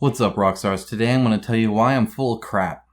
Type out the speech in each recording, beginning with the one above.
What's up, Rockstars? Today I'm going to tell you why I'm full of crap.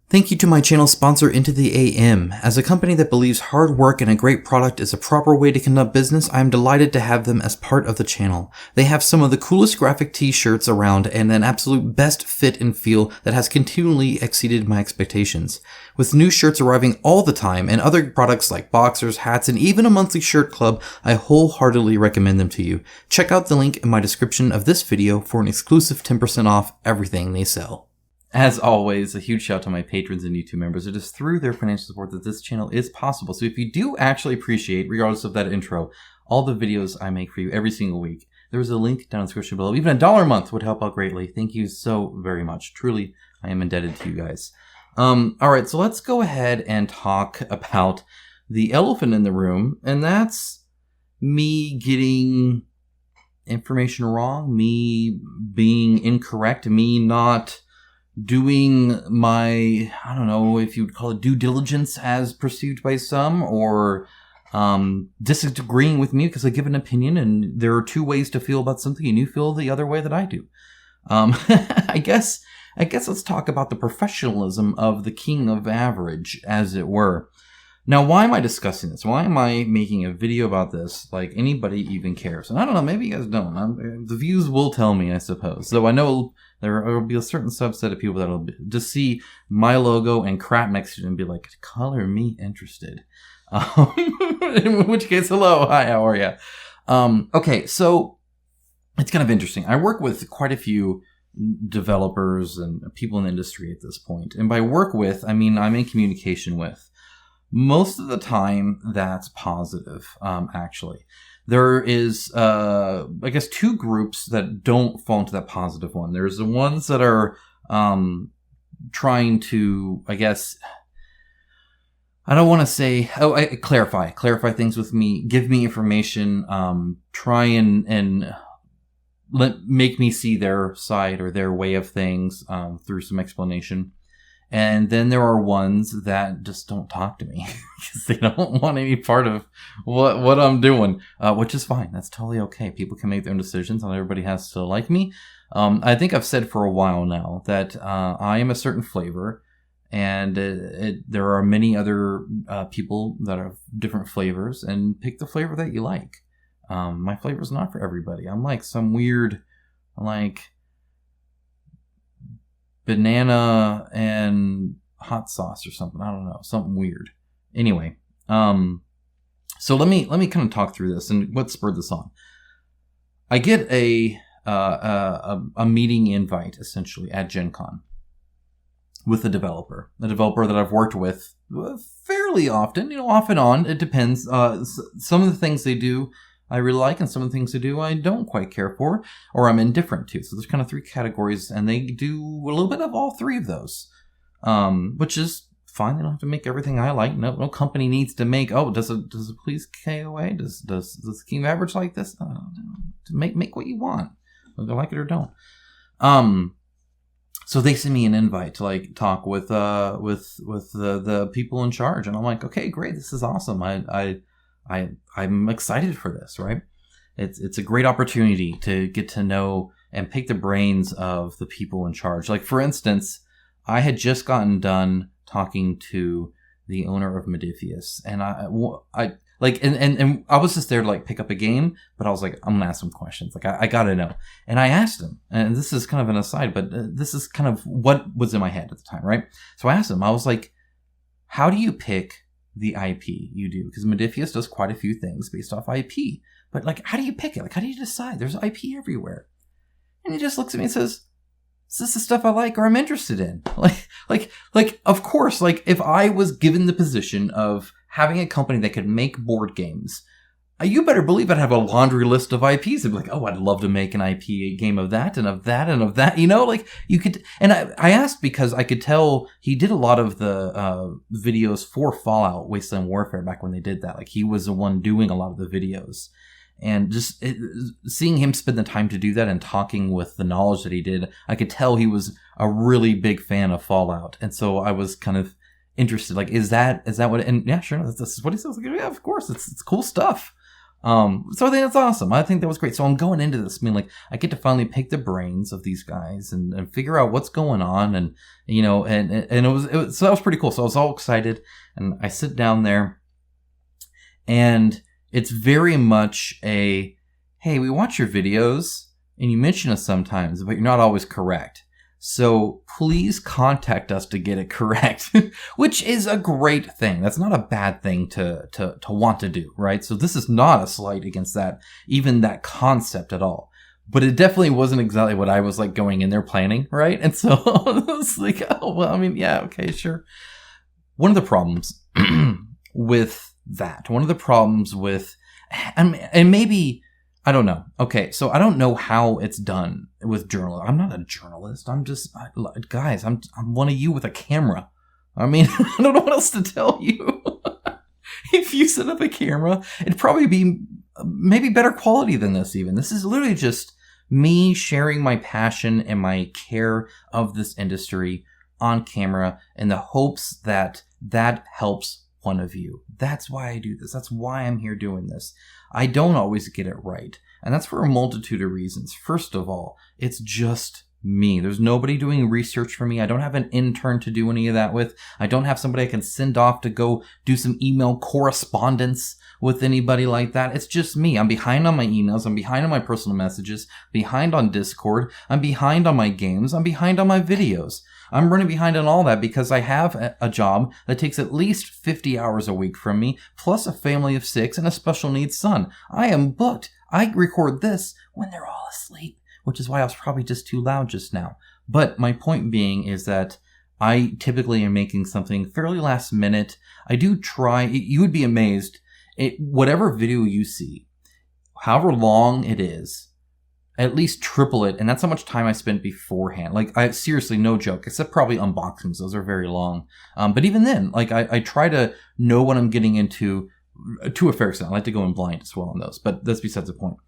Thank you to my channel sponsor Into the AM. As a company that believes hard work and a great product is a proper way to conduct business, I am delighted to have them as part of the channel. They have some of the coolest graphic t-shirts around and an absolute best fit and feel that has continually exceeded my expectations. With new shirts arriving all the time and other products like boxers, hats, and even a monthly shirt club, I wholeheartedly recommend them to you. Check out the link in my description of this video for an exclusive 10% off everything they sell. As always, a huge shout out to my patrons and YouTube members. It is through their financial support that this channel is possible. So if you do actually appreciate, regardless of that intro, all the videos I make for you every single week, there is a link down in the description below. Even $1 a month would help out greatly. Thank you so very much. Truly, I am indebted to you guys. Alright, so let's go ahead and talk about the elephant in the room, and that's me getting information wrong, me being incorrect, me not doing my, I don't know if you would call it due diligence as perceived by some, or disagreeing with me because I give an opinion and there are two ways to feel about something and you feel the other way that I do. I guess let's talk about the professionalism of the king of average, as it were. Now, why am I discussing this? Why am I making a video about this like anybody even cares? And I don't know, maybe you guys don't. The views will tell me, I suppose. Though I know there will be a certain subset of people that will just see my logo and crap next to it and be like, color me interested. In which case, hello, hi, how are you? Okay, so it's kind of interesting. I work with quite a few developers and people in the industry at this point. And by work with, I mean I'm in communication with. Most of the time, that's positive, actually. There is, I guess, two groups that don't fall into that positive one. There's the ones that are trying to, I guess, I don't want to say, clarify things with me, give me information, try and make me see their side or their way of things through some explanation. And then there are ones that just don't talk to me because they don't want any part of what I'm doing, which is fine. That's totally okay. People can make their own decisions. Not everybody has to like me. I think I've said for a while now that I am a certain flavor, and there are many other people that have different flavors, and pick the flavor that you like. My flavor is not for everybody. I'm like some weird, like, banana and hot sauce or something. I don't know. Something weird. Anyway, so let me kind of talk through this and what spurred this on. I get a meeting invite essentially at Gen Con with a developer that I've worked with fairly often, off and on. It depends. Some of the things they do I really like, and some of the things they do I don't quite care for, or I'm indifferent to. So there's kind of three categories, and they do a little bit of all three of those, which is fine. They don't have to make everything I like. No company needs to make. Oh, does it please KOA? Does the King of Average like this? Make what you want, whether you like it or don't. So they send me an invite to like talk with the people in charge, and I'm like, okay, great, this is awesome. I'm excited for this, right? It's a great opportunity to get to know and pick the brains of the people in charge. Like, for instance, I had just gotten done talking to the owner of Modifius, and I was just there to like pick up a game, but I was like, I'm gonna ask some questions. Like, I gotta know. And I asked him, and this is kind of an aside, but this is kind of what was in my head at the time, right? So I asked him, I was like, how do you pick the IP you do? Because Modifius does quite a few things based off IP. But like, how do you pick it? Like, how do you decide? There's IP everywhere. And he just looks at me and says, is this the stuff I like or I'm interested in? Like, of course, like if I was given the position of having a company that could make board games, you better believe I'd have a laundry list of IPs. I'd be like, oh, I'd love to make an IP game of that and of that and of that. Like you could. And I asked because I could tell he did a lot of the videos for Fallout Wasteland Warfare back when they did that. Like he was the one doing a lot of the videos. And just seeing him spend the time to do that and talking with the knowledge that he did, I could tell he was a really big fan of Fallout. And so I was kind of interested. Like, is that what? And yeah, sure, this is what he says. Like, yeah, of course, it's cool stuff. So I think that's awesome. I think that was great. So I'm going into this, I mean, like, I get to finally pick the brains of these guys and figure out what's going on, and and it was so that was pretty cool. So I was all excited, and I sit down there, and it's very much a, hey, we watch your videos and you mention us sometimes, but you're not always correct. So please contact us to get it correct, which is a great thing. That's not a bad thing to want to do, right? So this is not a slight against that, even that concept at all. But it definitely wasn't exactly what I was like going in there planning, right? And so I was like, oh, well, I mean, yeah, okay, sure. One of the problems with that, and maybe, I don't know. Okay, so I don't know how it's done with journalists. I'm not a journalist. Guys, I'm one of you with a camera. I mean, I don't know what else to tell you. If you set up a camera, it'd probably be maybe better quality than this even. This is literally just me sharing my passion and my care of this industry on camera in the hopes that that helps one of you. That's why I do this. That's why I'm here doing this. I don't always get it right. And that's for a multitude of reasons. First of all, it's just me. There's nobody doing research for me. I don't have an intern to do any of that with. I don't have somebody I can send off to go do some email correspondence with anybody like that. It's just me. I'm behind on my emails. I'm behind on my personal messages, behind on Discord. I'm behind on my games. I'm behind on my videos. I'm running behind on all that because I have a job that takes at least 50 hours a week from me, plus a family of 6 and a special needs son. I am booked. I record this when they're all asleep, which is why I was probably just too loud just now. But my point being is that I typically am making something fairly last minute. I do try. You would be amazed. Whatever video you see, however long it is, at least triple it, and that's how much time I spent beforehand. Like, I seriously, no joke, except probably unboxings. Those are very long. But even then, like, I try to know what I'm getting into to a fair extent. I like to go in blind as well on those, but that's besides the point.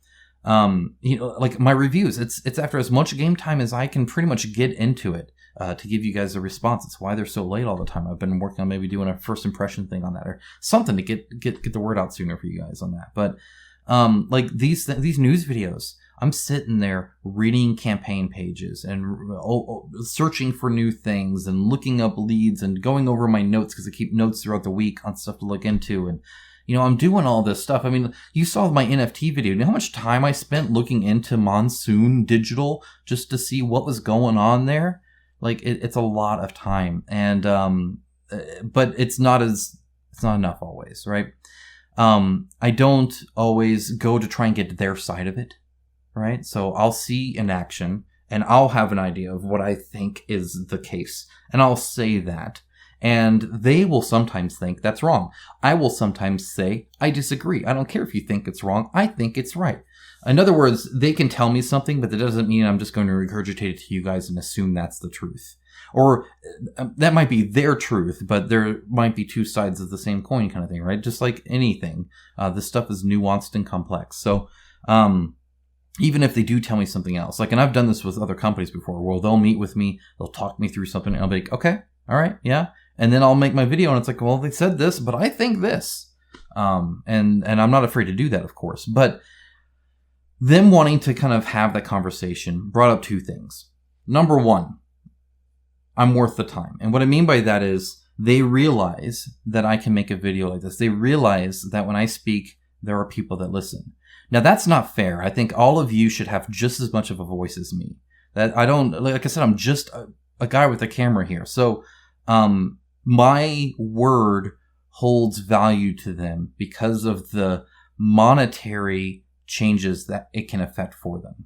Like my reviews, it's after as much game time as I can pretty much get into it to give you guys a response. It's why they're so late all the time. I've been working on maybe doing a first impression thing on that or something to get the word out sooner for you guys on that. But like these news videos, I'm sitting there reading campaign pages and searching for new things and looking up leads and going over my notes because I keep notes throughout the week on stuff to look into. And, I'm doing all this stuff. I mean, you saw my NFT video. You know how much time I spent looking into Monsoon Digital just to see what was going on there? Like, it's a lot of time. And, but it's not enough always, right? I don't always go to try and get their side of it. Right? So I'll see an action and I'll have an idea of what I think is the case. And I'll say that. And they will sometimes think that's wrong. I will sometimes say, I disagree. I don't care if you think it's wrong. I think it's right. In other words, they can tell me something, but that doesn't mean I'm just going to regurgitate it to you guys and assume that's the truth. Or that might be their truth, but there might be two sides of the same coin kind of thing, right? Just like anything. This stuff is nuanced and complex. So, even if they do tell me something else, like, and I've done this with other companies before, where they'll meet with me, they'll talk me through something, and I'll be like, okay, all right, yeah. And then I'll make my video, and it's like, well, they said this, but I think this. And I'm not afraid to do that, of course. But them wanting to kind of have that conversation brought up two things. Number one, I'm worth the time. And what I mean by that is they realize that I can make a video like this. They realize that when I speak, there are people that listen. Now, that's not fair. I think all of you should have just as much of a voice as me. That I don't, like I said, I'm just a guy with a camera here. So, my word holds value to them because of the monetary changes that it can affect for them.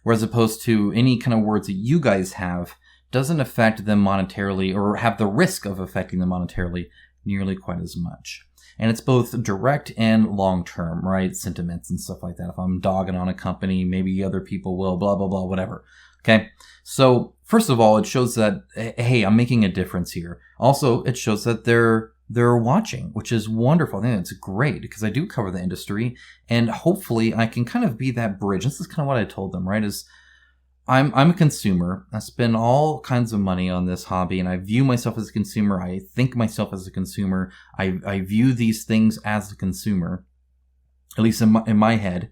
Whereas opposed to any kind of words that you guys have doesn't affect them monetarily or have the risk of affecting them monetarily nearly quite as much. And it's both direct and long-term, right? Sentiments and stuff like that. If I'm dogging on a company, maybe other people will, blah, blah, blah, whatever. Okay. So first of all, it shows that, hey, I'm making a difference here. Also, it shows that they're watching, which is wonderful. I think it's great because I do cover the industry and hopefully I can kind of be that bridge. This is kind of what I told them, right? Is I'm a consumer. I spend all kinds of money on this hobby, and I view myself as a consumer. I think myself as a consumer. I view these things as a consumer, at least in my head.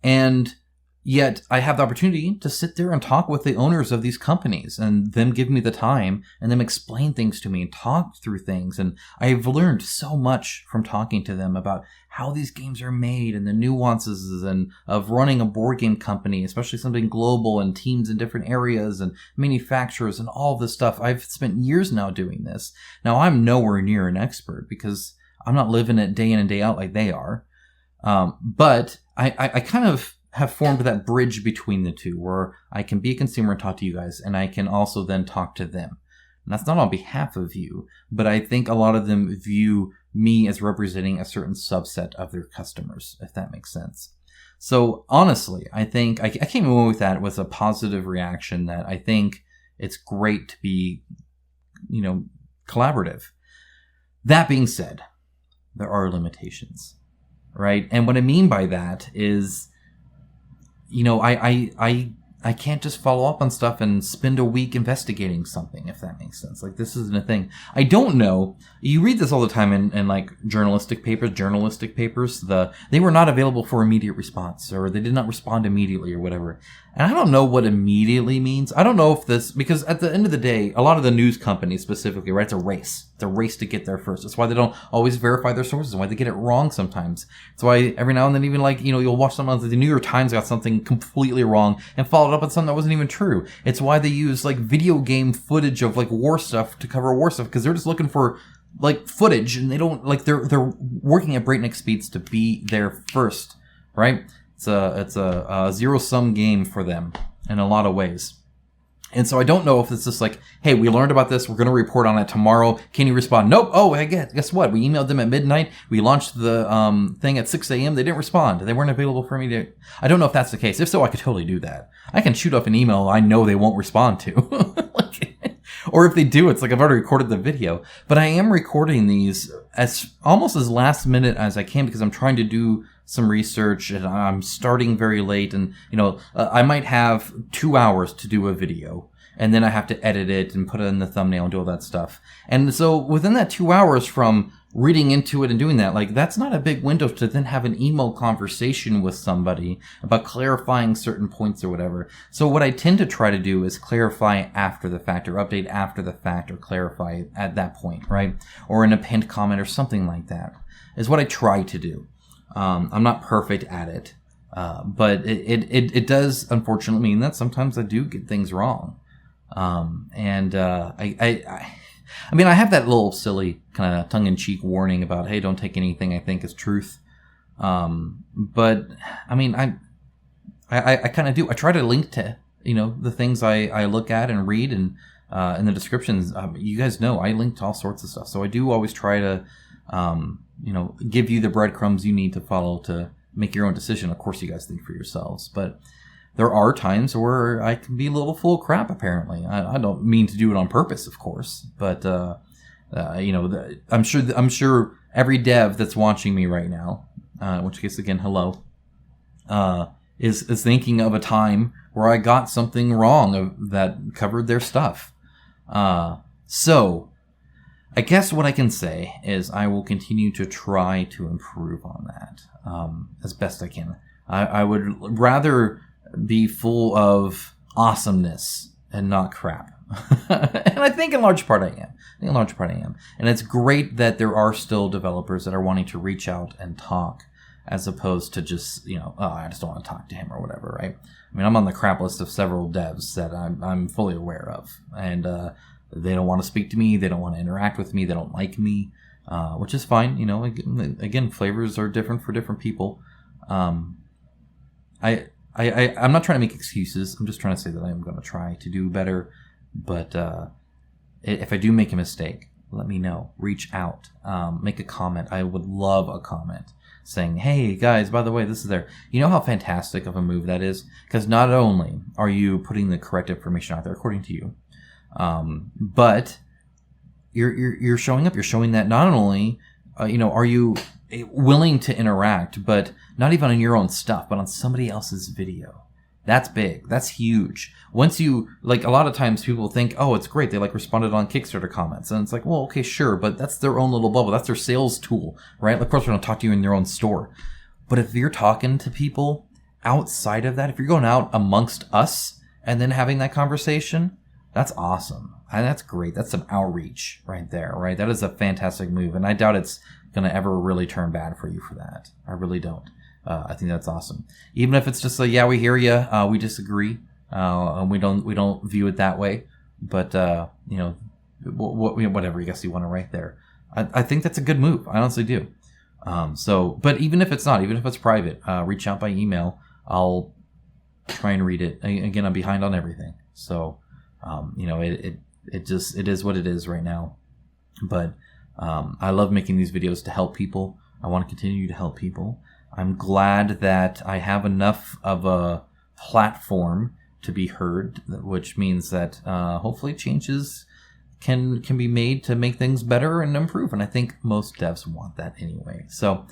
And yet I have the opportunity to sit there and talk with the owners of these companies and them give me the time and them explain things to me and talk through things. And I've learned so much from talking to them about how these games are made and the nuances and of running a board game company, especially something global and teams in different areas and manufacturers and all this stuff. I've spent years now doing this. Now I'm nowhere near an expert because I'm not living it day in and day out like they are. But I kind of have formed that bridge between the two where I can be a consumer and talk to you guys, and I can also then talk to them. And that's not on behalf of you, but I think a lot of them view me as representing a certain subset of their customers, if that makes sense. So honestly, I think I came away with that with a positive reaction that I think it's great to be, collaborative. That being said, there are limitations, right? And what I mean by that is, I can't just follow up on stuff and spend a week investigating something, if that makes sense. Like, this isn't a thing. I don't know. You read this all the time in like journalistic papers. They were not available for immediate response, or they did not respond immediately, or whatever. And I don't know what immediately means. I don't know if this, because at the end of the day, a lot of the news companies specifically, right, it's a race. It's a race to get there first. That's why they don't always verify their sources, why they get it wrong sometimes. That's why every now and then, even you'll watch something like the New York Times got something completely wrong and followed up on something that wasn't even true. It's why they use video game footage of war stuff to cover war stuff, because they're just looking for footage, and they don't they're working at breakneck speeds to be there first, right? It's a zero-sum game for them in a lot of ways. And so I don't know if it's just hey, we learned about this, we're going to report on it tomorrow. Can you respond? Nope. Oh, guess what? We emailed them at midnight. We launched the thing at 6 a.m. They didn't respond. They weren't available for me to... I don't know if that's the case. If so, I could totally do that. I can shoot off an email I know they won't respond to. Or if they do, it's I've already recorded the video. But I am recording these almost as last minute as I can, because I'm trying to do some research, and I'm starting very late, and I might have 2 hours to do a video, and then I have to edit it and put it in the thumbnail and do all that stuff. And so within that 2 hours from reading into it and doing that, that's not a big window to then have an email conversation with somebody about clarifying certain points or whatever. So what I tend to try to do is clarify after the fact, or update after the fact, or clarify at that point, right? Or in a pinned comment or something like that is what I try to do. I'm not perfect at it, but it does unfortunately mean that sometimes I do get things wrong. I have that little silly kind of tongue-in-cheek warning about, hey, don't take anything I think is truth. But I kind of do. I try to link to, the things I look at and read, and in the descriptions, you guys know I link to all sorts of stuff. So I do always try to, give you the breadcrumbs you need to follow to make your own decision. Of course, you guys think for yourselves, but there are times where I can be a little full of crap, apparently. I don't mean to do it on purpose, of course, but, I'm sure every dev that's watching me right now, in which case, again, hello, is thinking of a time where I got something wrong that covered their stuff. So I guess what I can say is I will continue to try to improve on that, as best I can. I would rather be full of awesomeness and not crap. And I think in large part I am. And it's great that there are still developers that are wanting to reach out and talk, as opposed to just, I just don't want to talk to him or whatever, right? I'm on the crap list of several devs that I'm fully aware of. And they don't want to speak to me. They don't want to interact with me. They don't like me, which is fine. Again, flavors are different for different people. I'm not trying to make excuses. I'm just trying to say that I'm going to try to do better. But if I do make a mistake, let me know. Reach out. Make a comment. I would love a comment saying, hey, guys, by the way, this is there. You know how fantastic of a move that is? Because not only are you putting the correct information out there according to you, but you're showing up. You're showing that not only, are you willing to interact, but not even on your own stuff, but on somebody else's video. That's big. That's huge. Once you, like, a lot of times people think, oh, it's great. They like responded on Kickstarter comments. And it's like, well, okay, sure. But that's their own little bubble. That's their sales tool, right? Of course, we're going to talk to you in your own store. But if you're talking to people outside of that, if you're going out amongst us and then having that conversation, that's awesome. And that's great. That's some outreach right there, right? That is a fantastic move. And I doubt it's going to ever really turn bad for you for that. I really don't. I think that's awesome. Even if it's just like, yeah, we hear you, we disagree, and we don't view it that way. But whatever you guess you want to write there, I think that's a good move. I honestly do. But even if it's not, even if it's private, reach out by email. I'll try and read it. Again, I'm behind on everything, so it is what it is right now. But I love making these videos to help people. I want to continue to help people. I'm glad that I have enough of a platform to be heard, which means that hopefully changes can be made to make things better and improve. And I think most devs want that anyway. So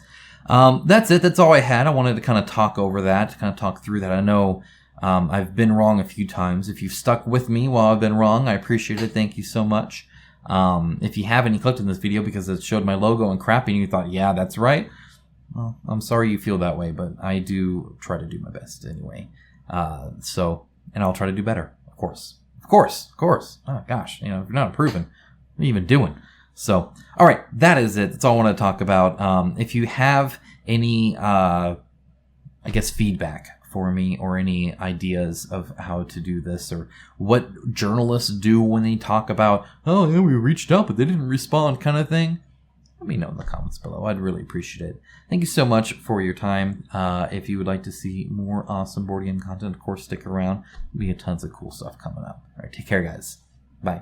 that's it. That's all I had. I wanted to kind of talk over that, kind of talk through that. I know I've been wrong a few times. If you've stuck with me while I've been wrong, I appreciate it. Thank you so much. If you haven't, you clicked on this video because it showed my logo and crappy and you thought, yeah, that's right. Well, I'm sorry you feel that way, but I do try to do my best anyway. And I'll try to do better, of course. Oh gosh, if you're not improving, what are you even doing? So, all right, that is it. That's all I want to talk about. If you have any, feedback for me or any ideas of how to do this or what journalists do when they talk about, oh, yeah, we reached out, but they didn't respond kind of thing, let me know in the comments below. I'd really appreciate it. Thank you so much for your time. If you would like to see more awesome board game content, of course, stick around. There'll be tons of cool stuff coming up. All right, take care, guys. Bye.